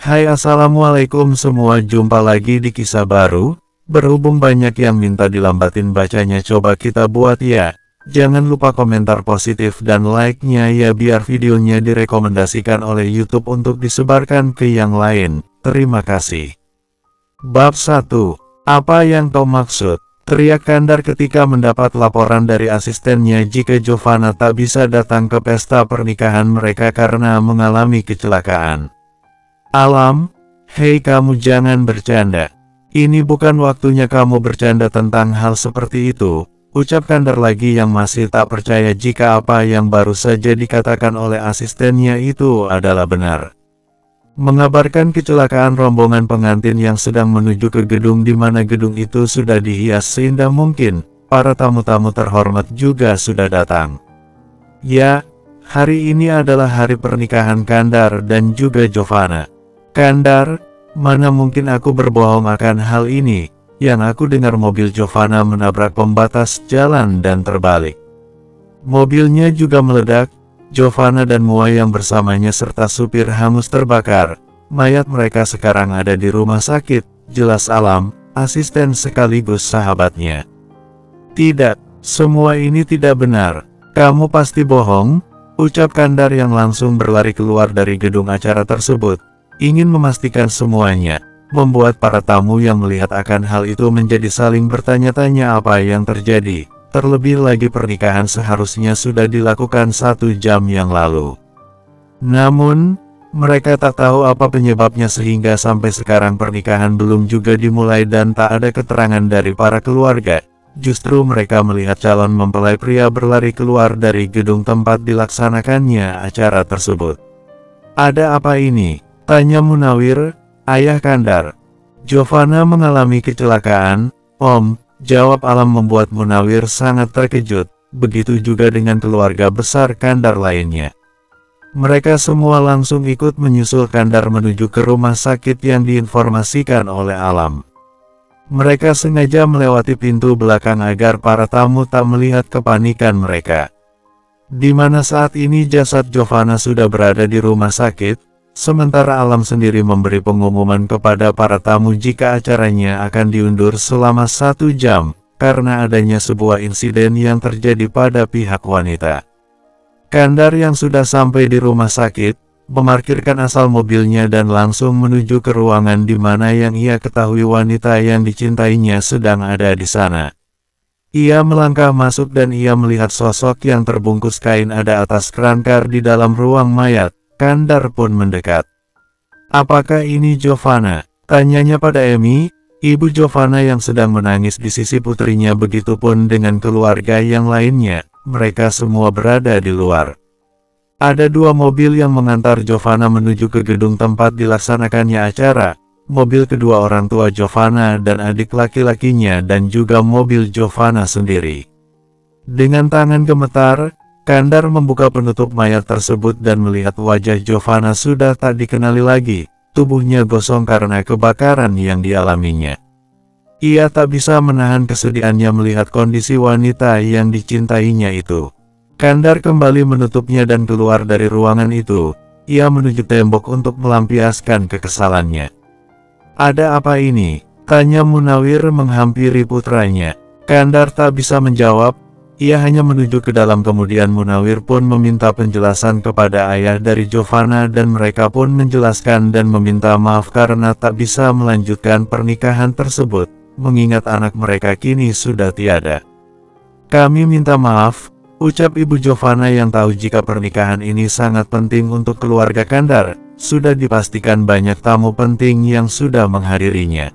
Hai, assalamualaikum semua, jumpa lagi di kisah baru. Berhubung banyak yang minta dilambatin bacanya, coba kita buat ya. Jangan lupa komentar positif dan like-nya ya, biar videonya direkomendasikan oleh YouTube untuk disebarkan ke yang lain. Terima kasih. Bab 1. Apa yang kau maksud? Teriak Kandar ketika mendapat laporan dari asistennya jika Giovanna tak bisa datang ke pesta pernikahan mereka karena mengalami kecelakaan. Alam, hei kamu jangan bercanda. Ini bukan waktunya kamu bercanda tentang hal seperti itu, ucap Kandar lagi yang masih tak percaya jika apa yang baru saja dikatakan oleh asistennya itu adalah benar. Mengabarkan kecelakaan rombongan pengantin yang sedang menuju ke gedung di mana gedung itu sudah dihias seindah mungkin, para tamu-tamu terhormat juga sudah datang. Ya, hari ini adalah hari pernikahan Kandar dan juga Giovanna. Kandar, mana mungkin aku berbohong akan hal ini, yang aku dengar mobil Giovanna menabrak pembatas jalan dan terbalik. Mobilnya juga meledak, Giovanna dan Mua yang bersamanya serta supir hangus terbakar. Mayat mereka sekarang ada di rumah sakit, jelas Alam, asisten sekaligus sahabatnya. Tidak, semua ini tidak benar. Kamu pasti bohong, ucap Kandar yang langsung berlari keluar dari gedung acara tersebut. Ingin memastikan semuanya, membuat para tamu yang melihat akan hal itu menjadi saling bertanya-tanya apa yang terjadi. Terlebih lagi pernikahan seharusnya sudah dilakukan 1 jam yang lalu. Namun, mereka tak tahu apa penyebabnya sehingga sampai sekarang pernikahan belum juga dimulai dan tak ada keterangan dari para keluarga. Justru mereka melihat calon mempelai pria berlari keluar dari gedung tempat dilaksanakannya acara tersebut. Ada apa ini? Tanya Munawir, ayah Kandar. Giovanna mengalami kecelakaan, Om, jawab Alam membuat Munawir sangat terkejut, begitu juga dengan keluarga besar Kandar lainnya. Mereka semua langsung ikut menyusul Kandar menuju ke rumah sakit yang diinformasikan oleh Alam. Mereka sengaja melewati pintu belakang agar para tamu tak melihat kepanikan mereka. Di mana saat ini jasad Giovanna sudah berada di rumah sakit, sementara Alam sendiri memberi pengumuman kepada para tamu jika acaranya akan diundur selama 1 jam, karena adanya sebuah insiden yang terjadi pada pihak wanita. Kandar yang sudah sampai di rumah sakit, memarkirkan asal mobilnya dan langsung menuju ke ruangan di mana yang ia ketahui wanita yang dicintainya sedang ada di sana. Ia melangkah masuk dan ia melihat sosok yang terbungkus kain ada atas kerangka di dalam ruang mayat. Kandar pun mendekat. Apakah ini Giovanna? Tanyanya pada Emi, ibu Giovanna yang sedang menangis di sisi putrinya. Begitupun dengan keluarga yang lainnya, mereka semua berada di luar. Ada 2 mobil yang mengantar Giovanna menuju ke gedung tempat dilaksanakannya acara, mobil kedua orang tua Giovanna dan adik laki-lakinya dan juga mobil Giovanna sendiri. Dengan tangan gemetar, Kandar membuka penutup mayat tersebut dan melihat wajah Giovanna sudah tak dikenali lagi, tubuhnya gosong karena kebakaran yang dialaminya. Ia tak bisa menahan kesedihannya melihat kondisi wanita yang dicintainya itu. Kandar kembali menutupnya dan keluar dari ruangan itu. Ia menuju tembok untuk melampiaskan kekesalannya. Ada apa ini? Tanya Munawir menghampiri putranya. Kandar tak bisa menjawab. Ia hanya menuju ke dalam, kemudian Munawir pun meminta penjelasan kepada ayah dari Giovanna dan mereka pun menjelaskan dan meminta maaf karena tak bisa melanjutkan pernikahan tersebut, mengingat anak mereka kini sudah tiada. Kami minta maaf, ucap ibu Giovanna yang tahu jika pernikahan ini sangat penting untuk keluarga Kandar, sudah dipastikan banyak tamu penting yang sudah menghadirinya.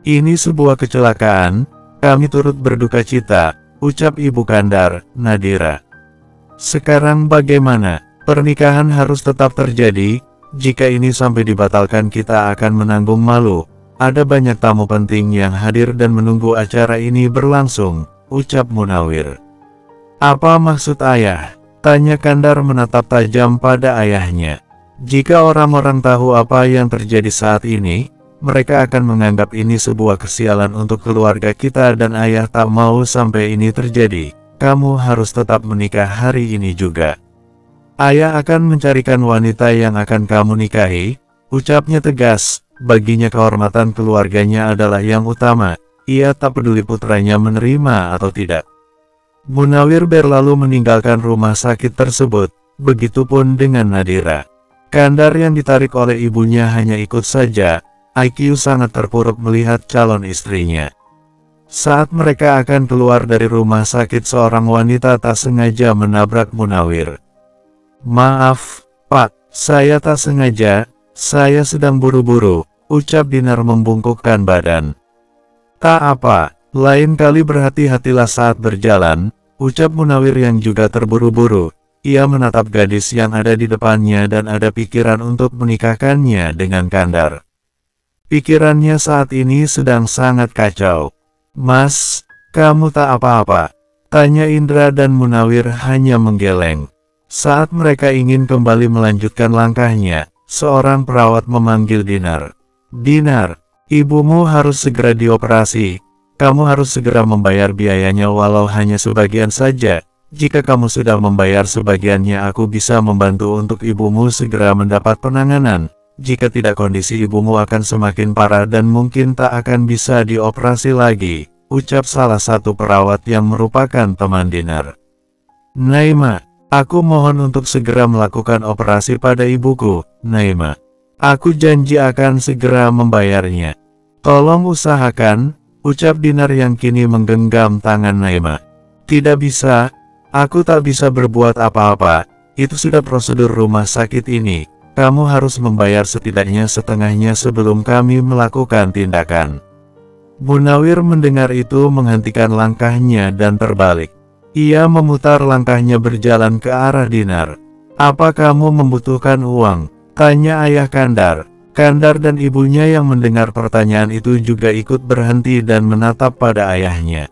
Ini sebuah kecelakaan, kami turut berduka cita, ucap ibu Kandar, Nadira. Sekarang bagaimana? Pernikahan harus tetap terjadi, jika ini sampai dibatalkan kita akan menanggung malu. Ada banyak tamu penting yang hadir dan menunggu acara ini berlangsung, ucap Munawir. Apa maksud ayah? Tanya Kandar menatap tajam pada ayahnya. Jika orang-orang tahu apa yang terjadi saat ini, mereka akan menganggap ini sebuah kesialan untuk keluarga kita dan ayah tak mau sampai ini terjadi. Kamu harus tetap menikah hari ini juga. Ayah akan mencarikan wanita yang akan kamu nikahi. Ucapnya tegas, baginya kehormatan keluarganya adalah yang utama, ia tak peduli putranya menerima atau tidak. Munawir berlalu meninggalkan rumah sakit tersebut, begitupun dengan Nadira. Kandar yang ditarik oleh ibunya hanya ikut saja, IQ sangat terpuruk melihat calon istrinya. Saat mereka akan keluar dari rumah sakit, seorang wanita tak sengaja menabrak Munawir. "Maaf, Pak, saya tak sengaja, saya sedang buru-buru," ucap Dinar membungkukkan badan. "Tak apa, lain kali berhati-hatilah saat berjalan," ucap Munawir yang juga terburu-buru. Ia menatap gadis yang ada di depannya dan ada pikiran untuk menikahkannya dengan Kandar. Pikirannya saat ini sedang sangat kacau. "Mas, kamu tak apa-apa?" tanya Indra dan Munawir hanya menggeleng. Saat mereka ingin kembali melanjutkan langkahnya, seorang perawat memanggil Dinar. "Dinar, ibumu harus segera dioperasi. Kamu harus segera membayar biayanya walau hanya sebagian saja. Jika kamu sudah membayar sebagiannya, aku bisa membantu untuk ibumu segera mendapat penanganan. Jika tidak, kondisi ibumu akan semakin parah dan mungkin tak akan bisa dioperasi lagi," ucap salah satu perawat yang merupakan teman Dinar. "Naima, aku mohon untuk segera melakukan operasi pada ibuku, Naima. Aku janji akan segera membayarnya. Tolong usahakan," ucap Dinar yang kini menggenggam tangan Naima. "Tidak bisa. Aku tak bisa berbuat apa-apa, itu sudah prosedur rumah sakit ini. Kamu harus membayar setidaknya setengahnya sebelum kami melakukan tindakan." Munawir mendengar itu menghentikan langkahnya dan terbalik. Ia memutar langkahnya berjalan ke arah Dinar. "Apa kamu membutuhkan uang?" tanya ayah Kandar. Kandar dan ibunya yang mendengar pertanyaan itu juga ikut berhenti dan menatap pada ayahnya.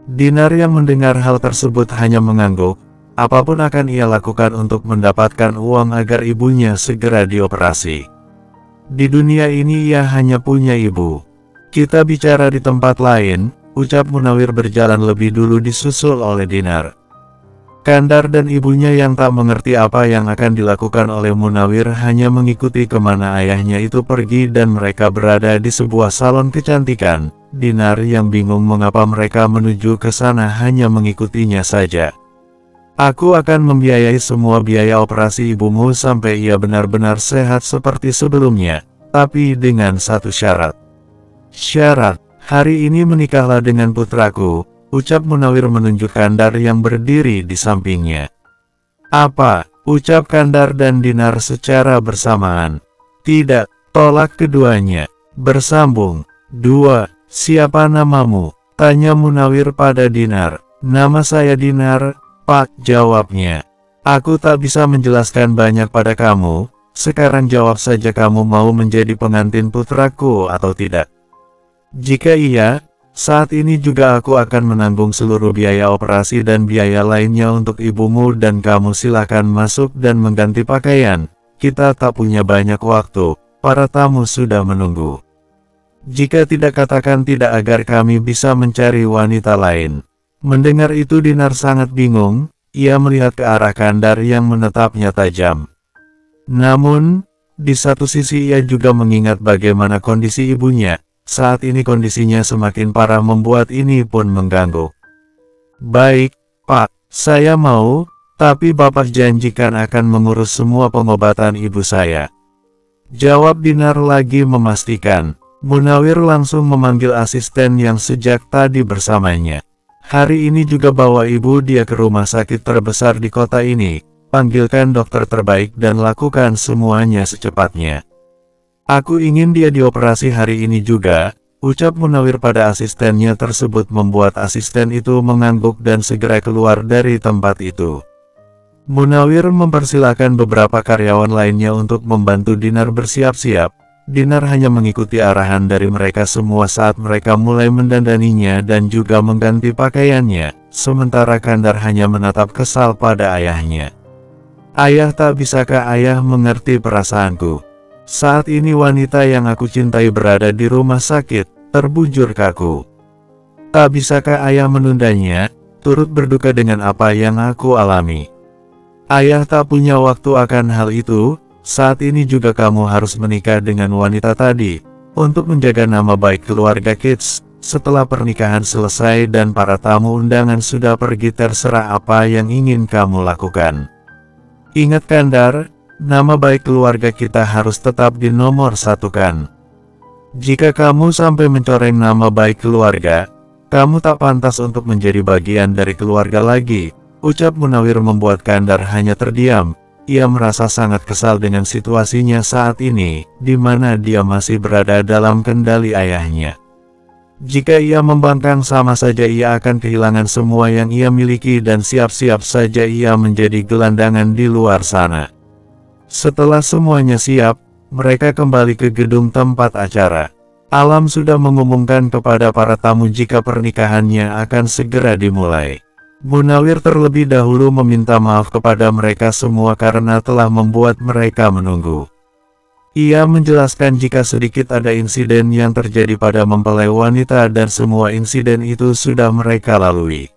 Dinar yang mendengar hal tersebut hanya mengangguk. Apapun akan ia lakukan untuk mendapatkan uang agar ibunya segera dioperasi. Di dunia ini ia hanya punya ibu. "Kita bicara di tempat lain," ucap Munawir berjalan lebih dulu disusul oleh Dinar. Kandar dan ibunya yang tak mengerti apa yang akan dilakukan oleh Munawir hanya mengikuti kemana ayahnya itu pergi dan mereka berada di sebuah salon kecantikan. Dinar yang bingung mengapa mereka menuju ke sana hanya mengikutinya saja. "Aku akan membiayai semua biaya operasi ibumu sampai ia benar-benar sehat seperti sebelumnya, tapi dengan satu syarat." "Syarat? Hari ini menikahlah dengan putraku," ucap Munawir menunjuk Kandar yang berdiri di sampingnya. "Apa?" ucap Kandar dan Dinar secara bersamaan. "Tidak," tolak keduanya. Bersambung. "Dua, siapa namamu?" tanya Munawir pada Dinar. "Nama saya Dinar, Pak," jawabnya. "Aku tak bisa menjelaskan banyak pada kamu, sekarang jawab saja, kamu mau menjadi pengantin putraku atau tidak? Jika iya, saat ini juga aku akan menanggung seluruh biaya operasi dan biaya lainnya untuk ibumu dan kamu silakan masuk dan mengganti pakaian. Kita tak punya banyak waktu, para tamu sudah menunggu. Jika tidak, katakan tidak agar kami bisa mencari wanita lain." Mendengar itu Dinar sangat bingung, ia melihat ke arah Kandar yang menatapnya tajam. Namun, di satu sisi ia juga mengingat bagaimana kondisi ibunya. Saat ini kondisinya semakin parah membuat ini pun mengganggu. "Baik, Pak, saya mau, tapi Bapak janjikan akan mengurus semua pengobatan ibu saya," jawab Dinar lagi memastikan. Munawir langsung memanggil asisten yang sejak tadi bersamanya. "Hari ini juga bawa ibu dia ke rumah sakit terbesar di kota ini. Panggilkan dokter terbaik dan lakukan semuanya secepatnya. Aku ingin dia dioperasi hari ini juga," ucap Munawir pada asistennya tersebut membuat asisten itu mengangguk dan segera keluar dari tempat itu. Munawir mempersilahkan beberapa karyawan lainnya untuk membantu Dinar bersiap-siap. Dinar hanya mengikuti arahan dari mereka semua saat mereka mulai mendandaninya dan juga mengganti pakaiannya, sementara Kandar hanya menatap kesal pada ayahnya. "Ayah, tak bisakah ayah mengerti perasaanku? Saat ini wanita yang aku cintai berada di rumah sakit, terbujur kaku. Tak bisakah ayah menundanya, turut berduka dengan apa yang aku alami? Ayah tak punya waktu akan hal itu. saat ini juga kamu harus menikah dengan wanita tadi, untuk menjaga nama baik keluarga Kids. Setelah pernikahan selesai dan para tamu undangan sudah pergi, terserah apa yang ingin kamu lakukan. Ingat Kandar, nama baik keluarga kita harus tetap dinomorsatukan. Jika kamu sampai mencoreng nama baik keluarga, kamu tak pantas untuk menjadi bagian dari keluarga lagi, ucap Munawir membuat Kandar hanya terdiam. Ia merasa sangat kesal dengan situasinya saat ini, di mana dia masih berada dalam kendali ayahnya. Jika ia membangkang, sama saja ia akan kehilangan semua yang ia miliki dan siap-siap saja ia menjadi gelandangan di luar sana. Setelah semuanya siap, mereka kembali ke gedung tempat acara. Alam sudah mengumumkan kepada para tamu jika pernikahannya akan segera dimulai. Munawir terlebih dahulu meminta maaf kepada mereka semua karena telah membuat mereka menunggu. Ia menjelaskan jika sedikit ada insiden yang terjadi pada mempelai wanita dan semua insiden itu sudah mereka lalui.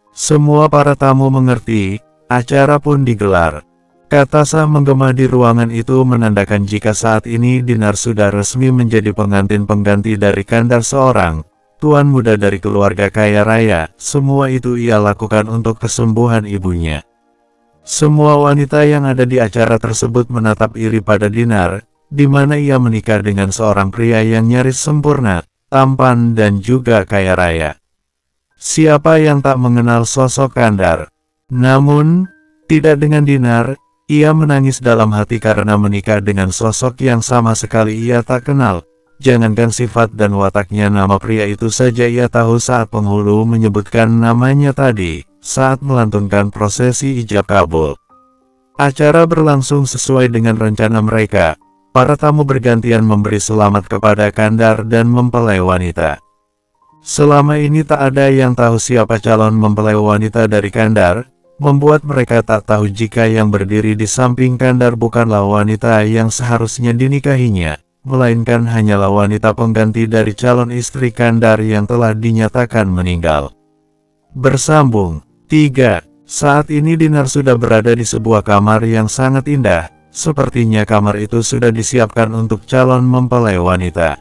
Semua para tamu mengerti, acara pun digelar. Kata sah menggema di ruangan itu menandakan jika saat ini Dinar sudah resmi menjadi pengantin pengganti dari Kandar, seorang tuan muda dari keluarga kaya raya. Semua itu ia lakukan untuk kesembuhan ibunya. Semua wanita yang ada di acara tersebut menatap iri pada Dinar, di mana ia menikah dengan seorang pria yang nyaris sempurna, tampan dan juga kaya raya. Siapa yang tak mengenal sosok Kandar? Namun, tidak dengan Dinar. Ia menangis dalam hati karena menikah dengan sosok yang sama sekali ia tak kenal. Jangankan sifat dan wataknya, nama pria itu saja ia tahu saat penghulu menyebutkan namanya tadi, saat melantunkan prosesi ijab kabul. Acara berlangsung sesuai dengan rencana mereka. Para tamu bergantian memberi selamat kepada Kandar dan mempelai wanita. Selama ini tak ada yang tahu siapa calon mempelai wanita dari Kandar, membuat mereka tak tahu jika yang berdiri di samping Kandar bukanlah wanita yang seharusnya dinikahinya, melainkan hanyalah wanita pengganti dari calon istri Kandar yang telah dinyatakan meninggal. Bersambung 3. Saat ini Dinar sudah berada di sebuah kamar yang sangat indah. Sepertinya kamar itu sudah disiapkan untuk calon mempelai wanita.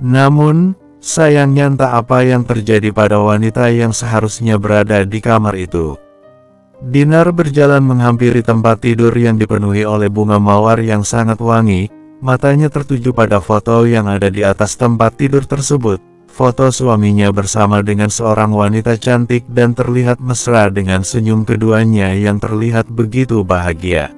Namun, sayangnya entah apa yang terjadi pada wanita yang seharusnya berada di kamar itu. Dinar berjalan menghampiri tempat tidur yang dipenuhi oleh bunga mawar yang sangat wangi. Matanya tertuju pada foto yang ada di atas tempat tidur tersebut. Foto suaminya bersama dengan seorang wanita cantik dan terlihat mesra dengan senyum keduanya yang terlihat begitu bahagia.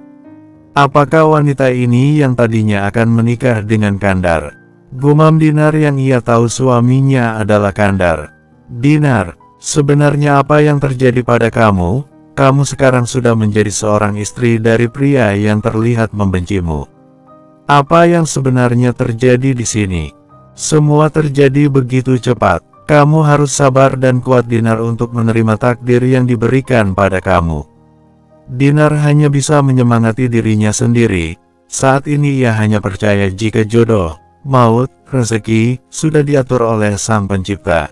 Apakah wanita ini yang tadinya akan menikah dengan Kandar? Gumam Dinar yang ia tahu suaminya adalah Kandar. Dinar, sebenarnya apa yang terjadi pada kamu? Kamu sekarang sudah menjadi seorang istri dari pria yang terlihat membencimu. Apa yang sebenarnya terjadi di sini? Semua terjadi begitu cepat. Kamu harus sabar dan kuat Dinar untuk menerima takdir yang diberikan pada kamu. Dinar hanya bisa menyemangati dirinya sendiri. Saat ini ia hanya percaya jika jodoh, maut, rezeki, sudah diatur oleh Sang Pencipta.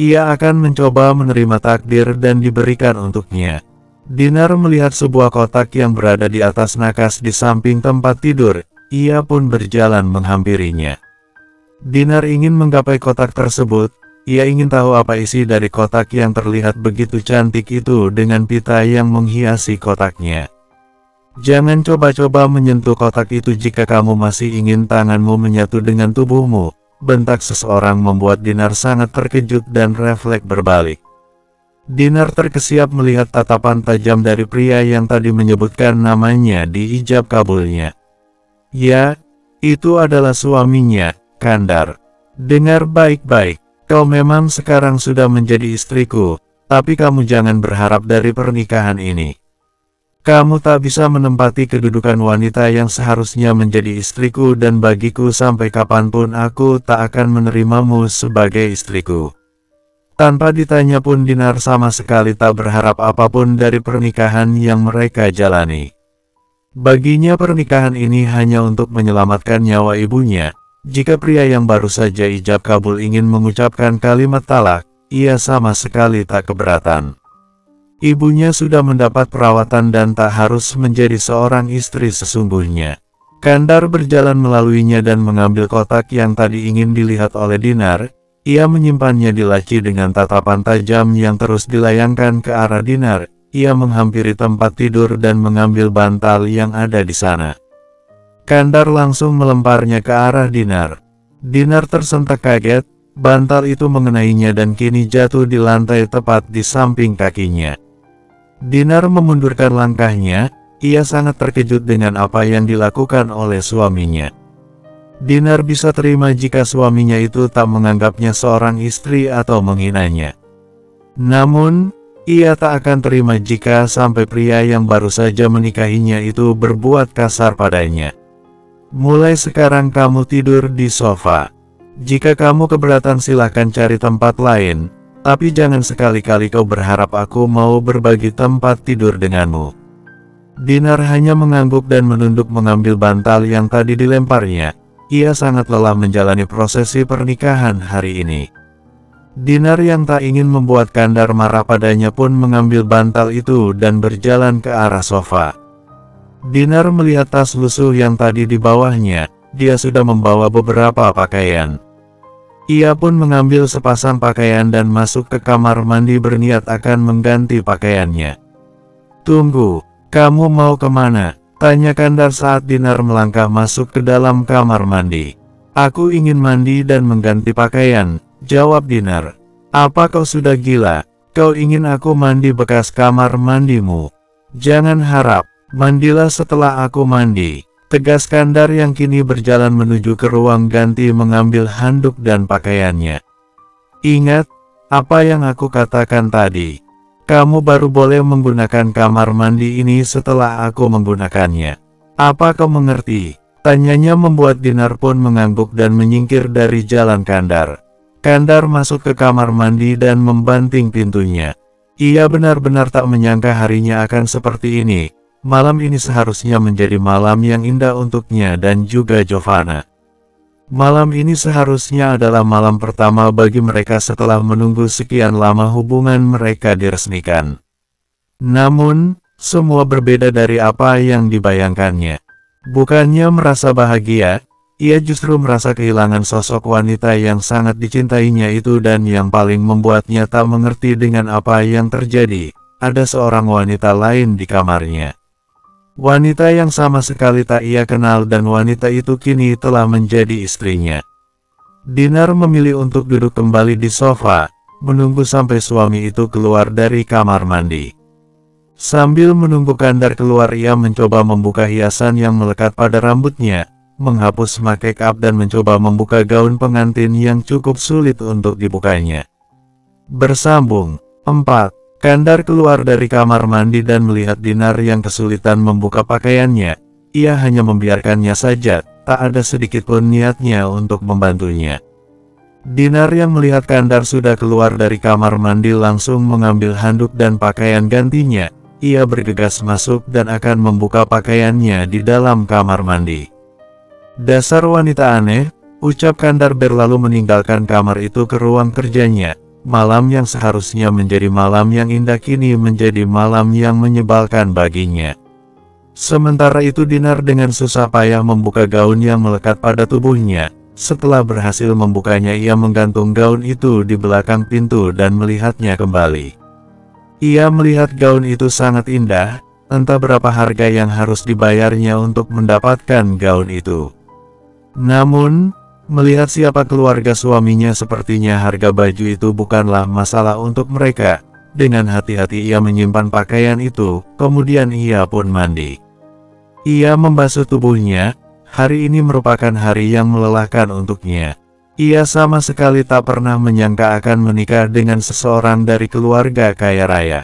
Ia akan mencoba menerima takdir dan diberikan untuknya. Dinar melihat sebuah kotak yang berada di atas nakas di samping tempat tidur. Ia pun berjalan menghampirinya. Dinar ingin menggapai kotak tersebut. Ia ingin tahu apa isi dari kotak yang terlihat begitu cantik itu dengan pita yang menghiasi kotaknya. Jangan coba-coba menyentuh kotak itu jika kamu masih ingin tanganmu menyatu dengan tubuhmu. Bentak seseorang membuat Dinar sangat terkejut dan refleks berbalik. Dinar terkesiap melihat tatapan tajam dari pria yang tadi menyebutkan namanya di ijab kabulnya. Ya, itu adalah suaminya, Kandar. Dengar baik-baik, kau memang sekarang sudah menjadi istriku, tapi kamu jangan berharap dari pernikahan ini. Kamu tak bisa menempati kedudukan wanita yang seharusnya menjadi istriku dan bagiku sampai kapanpun aku tak akan menerimamu sebagai istriku. Tanpa ditanya pun Dinar sama sekali tak berharap apapun dari pernikahan yang mereka jalani. Baginya pernikahan ini hanya untuk menyelamatkan nyawa ibunya. Jika pria yang baru saja ijab kabul ingin mengucapkan kalimat talak, ia sama sekali tak keberatan. Ibunya sudah mendapat perawatan dan tak harus menjadi seorang istri sesungguhnya. Kandar berjalan melaluinya dan mengambil kotak yang tadi ingin dilihat oleh Dinar. Ia menyimpannya di laci dengan tatapan tajam yang terus dilayangkan ke arah Dinar. Ia menghampiri tempat tidur dan mengambil bantal yang ada di sana. Kandar langsung melemparnya ke arah Dinar. Dinar tersentak kaget, bantal itu mengenainya dan kini jatuh di lantai tepat di samping kakinya. Dinar memundurkan langkahnya, ia sangat terkejut dengan apa yang dilakukan oleh suaminya. Dinar bisa terima jika suaminya itu tak menganggapnya seorang istri atau menghinanya. Namun, ia tak akan terima jika sampai pria yang baru saja menikahinya itu berbuat kasar padanya. Mulai sekarang kamu tidur di sofa. Jika kamu keberatan silahkan cari tempat lain. Tapi jangan sekali-kali kau berharap aku mau berbagi tempat tidur denganmu. Dinar hanya mengangguk dan menunduk mengambil bantal yang tadi dilemparnya. Ia sangat lelah menjalani prosesi pernikahan hari ini. Dinar yang tak ingin membuat Kandar marah padanya pun mengambil bantal itu dan berjalan ke arah sofa. Dinar melihat tas lusuh yang tadi di bawahnya. Dia sudah membawa beberapa pakaian. Ia pun mengambil sepasang pakaian dan masuk ke kamar mandi berniat akan mengganti pakaiannya. Tunggu, kamu mau kemana? Tanya Kandar saat Dinar melangkah masuk ke dalam kamar mandi. Aku ingin mandi dan mengganti pakaian, jawab Dinar. Apa kau sudah gila? Kau ingin aku mandi bekas kamar mandimu? Jangan harap, mandilah setelah aku mandi. Tegas Kandar yang kini berjalan menuju ke ruang ganti mengambil handuk dan pakaiannya. Ingat, apa yang aku katakan tadi. Kamu baru boleh menggunakan kamar mandi ini setelah aku menggunakannya. Apa kau mengerti? Tanyanya membuat Dinar pun mengangguk dan menyingkir dari jalan Kandar. Kandar masuk ke kamar mandi dan membanting pintunya. Ia benar-benar tak menyangka harinya akan seperti ini. Malam ini seharusnya menjadi malam yang indah untuknya dan juga Giovanna. Malam ini seharusnya adalah malam pertama bagi mereka setelah menunggu sekian lama hubungan mereka diresmikan. Namun, semua berbeda dari apa yang dibayangkannya. Bukannya merasa bahagia, ia justru merasa kehilangan sosok wanita yang sangat dicintainya itu dan yang paling membuatnya tak mengerti dengan apa yang terjadi. Ada seorang wanita lain di kamarnya. Wanita yang sama sekali tak ia kenal dan wanita itu kini telah menjadi istrinya. Dinar memilih untuk duduk kembali di sofa, menunggu sampai suami itu keluar dari kamar mandi. Sambil menunggu Kandar keluar ia mencoba membuka hiasan yang melekat pada rambutnya, menghapus make up dan mencoba membuka gaun pengantin yang cukup sulit untuk dibukanya. Bersambung 4. Kandar keluar dari kamar mandi dan melihat Dinar yang kesulitan membuka pakaiannya. Ia hanya membiarkannya saja, tak ada sedikit pun niatnya untuk membantunya. Dinar yang melihat Kandar sudah keluar dari kamar mandi langsung mengambil handuk dan pakaian gantinya. Ia bergegas masuk dan akan membuka pakaiannya di dalam kamar mandi. Dasar wanita aneh, ucap Kandar berlalu meninggalkan kamar itu ke ruang kerjanya. Malam yang seharusnya menjadi malam yang indah kini menjadi malam yang menyebalkan baginya. Sementara itu Dinar dengan susah payah membuka gaun yang melekat pada tubuhnya. Setelah berhasil membukanya ia menggantung gaun itu di belakang pintu dan melihatnya kembali. Ia melihat gaun itu sangat indah, entah berapa harga yang harus dibayarnya untuk mendapatkan gaun itu. Namun, melihat siapa keluarga suaminya sepertinya harga baju itu bukanlah masalah untuk mereka. Dengan hati-hati ia menyimpan pakaian itu, kemudian ia pun mandi. Ia membasuh tubuhnya, hari ini merupakan hari yang melelahkan untuknya. Ia sama sekali tak pernah menyangka akan menikah dengan seseorang dari keluarga kaya raya.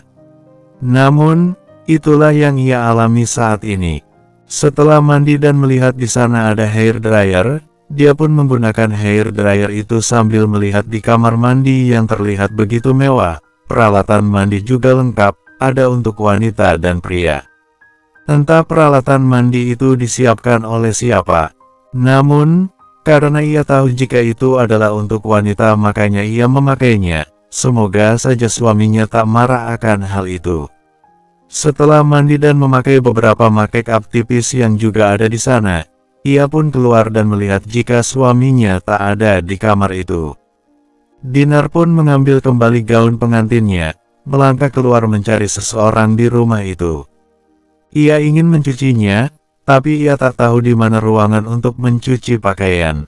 Namun, itulah yang ia alami saat ini. Setelah mandi dan melihat di sana ada hair dryer, dia pun menggunakan hair dryer itu sambil melihat di kamar mandi yang terlihat begitu mewah. Peralatan mandi juga lengkap, ada untuk wanita dan pria. Entah peralatan mandi itu disiapkan oleh siapa. Namun, karena ia tahu jika itu adalah untuk wanita makanya ia memakainya. Semoga saja suaminya tak marah akan hal itu. Setelah mandi dan memakai beberapa make up tipis yang juga ada di sana, ia pun keluar dan melihat jika suaminya tak ada di kamar itu. Dinar pun mengambil kembali gaun pengantinnya, melangkah keluar mencari seseorang di rumah itu. Ia ingin mencucinya, tapi ia tak tahu di mana ruangan untuk mencuci pakaian.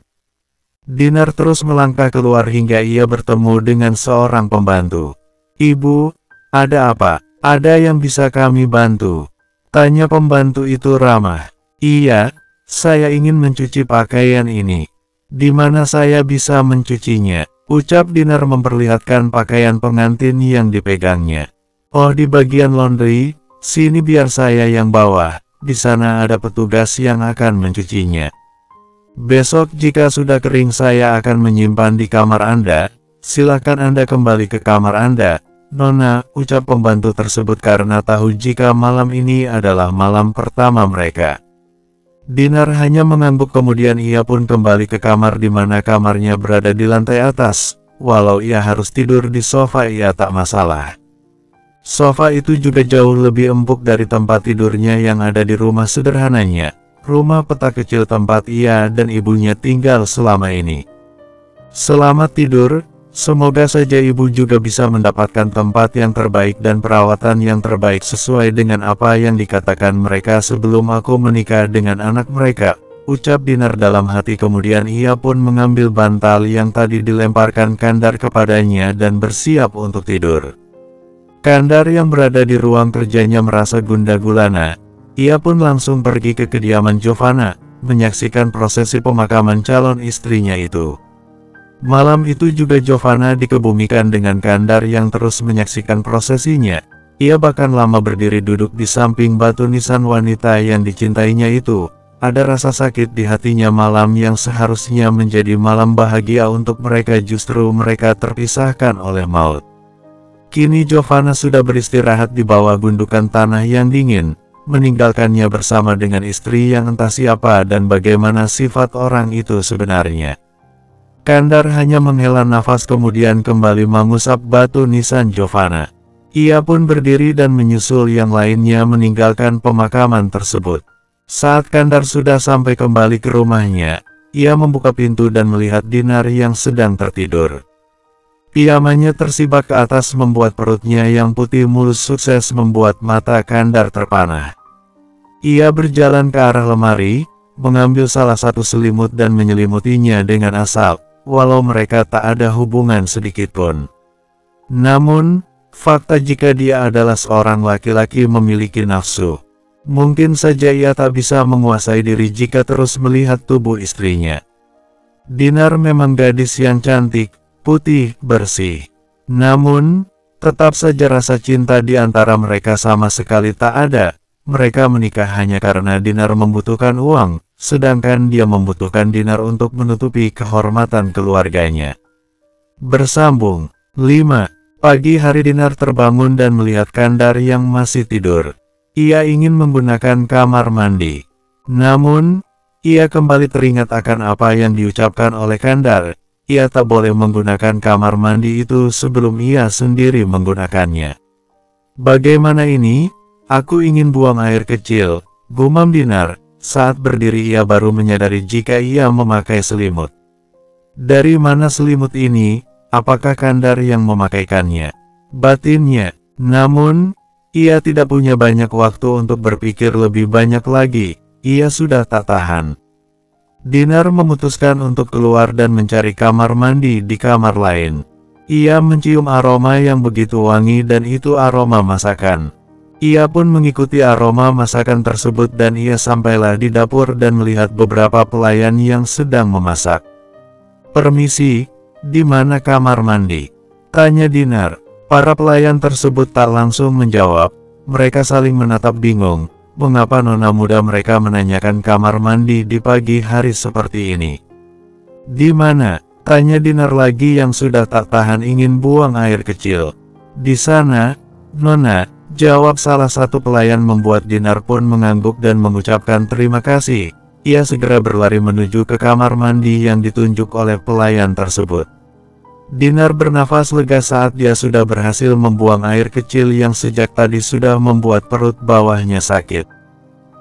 Dinar terus melangkah keluar hingga ia bertemu dengan seorang pembantu. "Ibu, ada apa? Ada yang bisa kami bantu?" tanya pembantu itu ramah. "Iya, saya ingin mencuci pakaian ini. Di mana saya bisa mencucinya?" ucap Dinar memperlihatkan pakaian pengantin yang dipegangnya. "Oh, di bagian laundry, sini biar saya yang bawa. Di sana ada petugas yang akan mencucinya. Besok jika sudah kering saya akan menyimpan di kamar Anda. Silakan Anda kembali ke kamar Anda, Nona," ucap pembantu tersebut karena tahu jika malam ini adalah malam pertama mereka. Dinar hanya mengangguk, kemudian ia pun kembali ke kamar di mana kamarnya berada di lantai atas. Walau ia harus tidur di sofa ia tak masalah. Sofa itu juga jauh lebih empuk dari tempat tidurnya yang ada di rumah sederhananya. Rumah peta kecil tempat ia dan ibunya tinggal selama ini. Selamat tidur, semoga saja ibu juga bisa mendapatkan tempat yang terbaik dan perawatan yang terbaik sesuai dengan apa yang dikatakan mereka sebelum aku menikah dengan anak mereka, ucap Dinar dalam hati. Kemudian ia pun mengambil bantal yang tadi dilemparkan Kandar kepadanya dan bersiap untuk tidur. Kandar yang berada di ruang kerjanya merasa gundah gulana. Ia pun langsung pergi ke kediaman Giovanna, menyaksikan prosesi pemakaman calon istrinya itu. Malam itu juga Giovanna dikebumikan dengan Kandar yang terus menyaksikan prosesinya. Ia bahkan lama berdiri duduk di samping batu nisan wanita yang dicintainya itu. Ada rasa sakit di hatinya. Malam yang seharusnya menjadi malam bahagia untuk mereka justru mereka terpisahkan oleh maut. Kini Giovanna sudah beristirahat di bawah gundukan tanah yang dingin, meninggalkannya bersama dengan istri yang entah siapa dan bagaimana sifat orang itu sebenarnya. Kandar hanya menghela nafas kemudian kembali mengusap batu nisan Giovanna. Ia pun berdiri dan menyusul yang lainnya meninggalkan pemakaman tersebut. Saat Kandar sudah sampai kembali ke rumahnya, ia membuka pintu dan melihat Dinar yang sedang tertidur. Pijamannya tersibak ke atas membuat perutnya yang putih mulus sukses membuat mata Kandar terpanah. Ia berjalan ke arah lemari, mengambil salah satu selimut dan menyelimutinya dengan asap, walau mereka tak ada hubungan sedikitpun. Namun, fakta jika dia adalah seorang laki-laki memiliki nafsu. Mungkin saja ia tak bisa menguasai diri jika terus melihat tubuh istrinya. Dinar memang gadis yang cantik, putih, bersih. Namun, tetap saja rasa cinta di antara mereka sama sekali tak ada. Mereka menikah hanya karena Dinar membutuhkan uang, sedangkan dia membutuhkan Dinar untuk menutupi kehormatan keluarganya. Bersambung 5. Pagi hari Dinar terbangun dan melihat Kandar yang masih tidur. Ia ingin menggunakan kamar mandi. Namun, ia kembali teringat akan apa yang diucapkan oleh Kandar. Ia tak boleh menggunakan kamar mandi itu sebelum ia sendiri menggunakannya. Bagaimana ini? Aku ingin buang air kecil, gumam Dinar. Saat berdiri ia baru menyadari jika ia memakai selimut. Dari mana selimut ini? Apakah Kandar yang memakaikannya? Batinnya. Namun, ia tidak punya banyak waktu untuk berpikir lebih banyak lagi. Ia sudah tak tahan. Dinar memutuskan untuk keluar dan mencari kamar mandi di kamar lain. Ia mencium aroma yang begitu wangi dan itu aroma masakan. Ia pun mengikuti aroma masakan tersebut dan ia sampailah di dapur dan melihat beberapa pelayan yang sedang memasak. "Permisi, di mana kamar mandi?" tanya Dinar. Para pelayan tersebut tak langsung menjawab. Mereka saling menatap bingung. Mengapa nona muda mereka menanyakan kamar mandi di pagi hari seperti ini? "Di mana?" tanya Dinar lagi yang sudah tak tahan ingin buang air kecil. "Di sana, Nona," jawab salah satu pelayan membuat Dinar pun mengangguk dan mengucapkan terima kasih. Ia segera berlari menuju ke kamar mandi yang ditunjuk oleh pelayan tersebut. Dinar bernafas lega saat dia sudah berhasil membuang air kecil yang sejak tadi sudah membuat perut bawahnya sakit.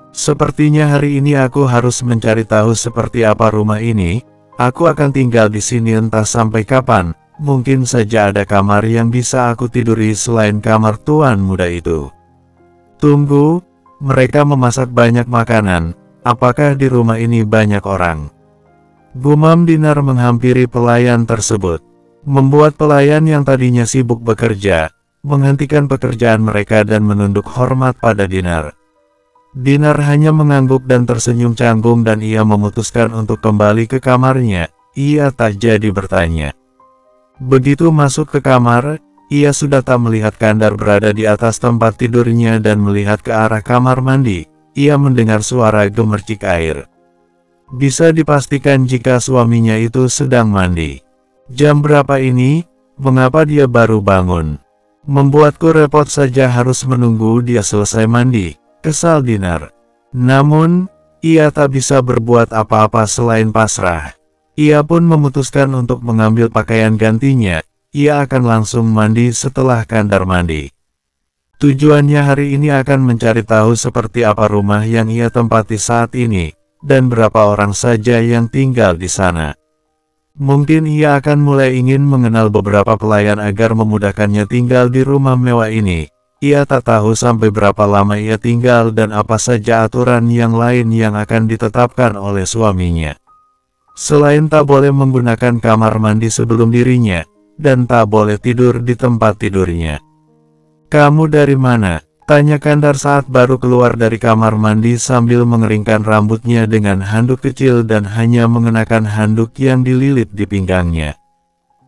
Sepertinya hari ini aku harus mencari tahu seperti apa rumah ini. Aku akan tinggal di sini entah sampai kapan. Mungkin saja ada kamar yang bisa aku tiduri selain kamar tuan muda itu. Tunggu, mereka memasak banyak makanan. Apakah di rumah ini banyak orang? Gumam Dinar menghampiri pelayan tersebut. Membuat pelayan yang tadinya sibuk bekerja, menghentikan pekerjaan mereka dan menunduk hormat pada Dinar. Dinar hanya mengangguk dan tersenyum canggung dan ia memutuskan untuk kembali ke kamarnya. Ia tak jadi bertanya. Begitu masuk ke kamar, ia sudah tak melihat Kandar berada di atas tempat tidurnya dan melihat ke arah kamar mandi. Ia mendengar suara gemercik air. Bisa dipastikan jika suaminya itu sedang mandi. Jam berapa ini? Mengapa dia baru bangun? Membuatku repot saja harus menunggu dia selesai mandi, kesal Dinar. Namun, ia tak bisa berbuat apa-apa selain pasrah. Ia pun memutuskan untuk mengambil pakaian gantinya. Ia akan langsung mandi setelah Kandar mandi. Tujuannya hari ini akan mencari tahu seperti apa rumah yang ia tempati saat ini, dan berapa orang saja yang tinggal di sana. Mungkin ia akan mulai ingin mengenal beberapa pelayan agar memudahkannya tinggal di rumah mewah ini. Ia tak tahu sampai berapa lama ia tinggal dan apa saja aturan yang lain yang akan ditetapkan oleh suaminya. Selain tak boleh menggunakan kamar mandi sebelum dirinya, dan tak boleh tidur di tempat tidurnya. "Kamu dari mana?" tanya Kandar saat baru keluar dari kamar mandi sambil mengeringkan rambutnya dengan handuk kecil dan hanya mengenakan handuk yang dililit di pinggangnya.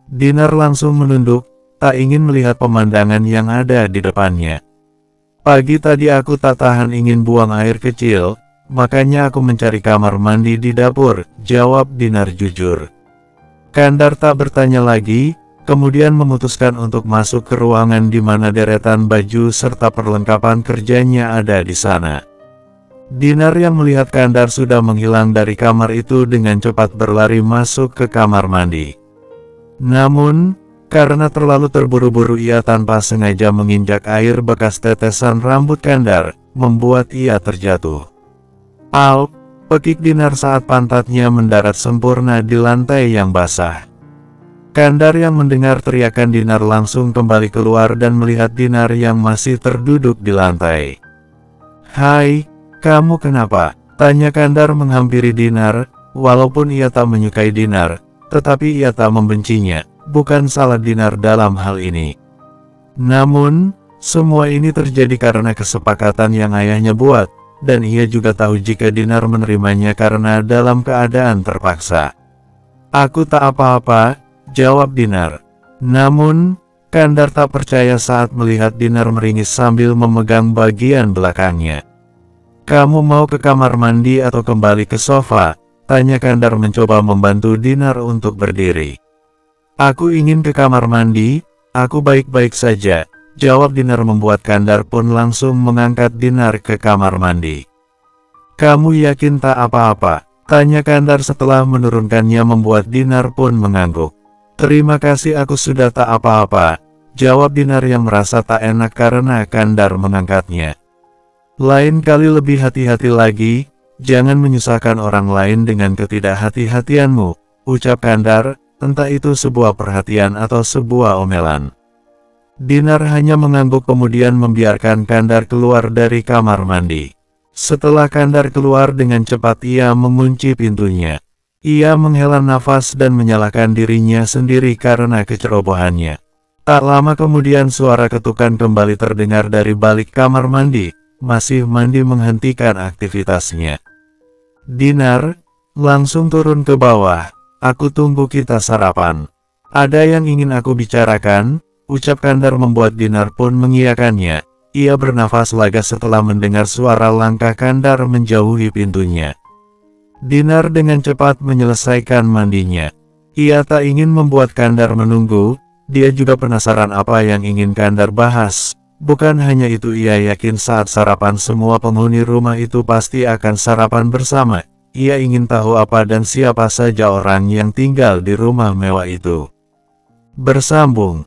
Dinar langsung menunduk, tak ingin melihat pemandangan yang ada di depannya. "Pagi tadi aku tak tahan ingin buang air kecil, makanya aku mencari kamar mandi di dapur," jawab Dinar jujur. Kandar tak bertanya lagi. Kemudian memutuskan untuk masuk ke ruangan di mana deretan baju serta perlengkapan kerjanya ada di sana. Dinar yang melihat Kandar sudah menghilang dari kamar itu dengan cepat berlari masuk ke kamar mandi. Namun, karena terlalu terburu-buru ia tanpa sengaja menginjak air bekas tetesan rambut Kandar, membuat ia terjatuh. "Au!" pekik Dinar saat pantatnya mendarat sempurna di lantai yang basah. Kandar yang mendengar teriakan Dinar langsung kembali keluar dan melihat Dinar yang masih terduduk di lantai. "Hai, kamu kenapa?" tanya Kandar menghampiri Dinar. Walaupun ia tak menyukai Dinar, tetapi ia tak membencinya. Bukan salah Dinar dalam hal ini. Namun, semua ini terjadi karena kesepakatan yang ayahnya buat, dan ia juga tahu jika Dinar menerimanya karena dalam keadaan terpaksa. "Aku tak apa-apa," jawab Dinar. Namun, Kandar tak percaya saat melihat Dinar meringis sambil memegang bagian belakangnya. "Kamu mau ke kamar mandi atau kembali ke sofa?" tanya Kandar mencoba membantu Dinar untuk berdiri. "Aku ingin ke kamar mandi, aku baik-baik saja," jawab Dinar membuat Kandar pun langsung mengangkat Dinar ke kamar mandi. "Kamu yakin tak apa-apa?" tanya Kandar setelah menurunkannya membuat Dinar pun mengangguk. "Terima kasih, aku sudah tak apa-apa," jawab Dinar yang merasa tak enak karena Kandar mengangkatnya. "Lain kali lebih hati-hati lagi, jangan menyusahkan orang lain dengan ketidakhati-hatianmu," ucap Kandar, entah itu sebuah perhatian atau sebuah omelan. Dinar hanya mengangguk kemudian membiarkan Kandar keluar dari kamar mandi. Setelah Kandar keluar dengan cepat ia mengunci pintunya. Ia menghela nafas dan menyalahkan dirinya sendiri karena kecerobohannya. Tak lama kemudian suara ketukan kembali terdengar dari balik kamar mandi. Masih mandi menghentikan aktivitasnya. "Dinar, langsung turun ke bawah. Aku tunggu kita sarapan. Ada yang ingin aku bicarakan," ucap Kandar membuat Dinar pun mengiyakannya. Ia bernafas lega setelah mendengar suara langkah Kandar menjauhi pintunya. Dinar dengan cepat menyelesaikan mandinya. Ia tak ingin membuat Kandar menunggu, dia juga penasaran apa yang ingin Kandar bahas. Bukan hanya itu, ia yakin saat sarapan semua penghuni rumah itu pasti akan sarapan bersama. Ia ingin tahu apa dan siapa saja orang yang tinggal di rumah mewah itu. Bersambung.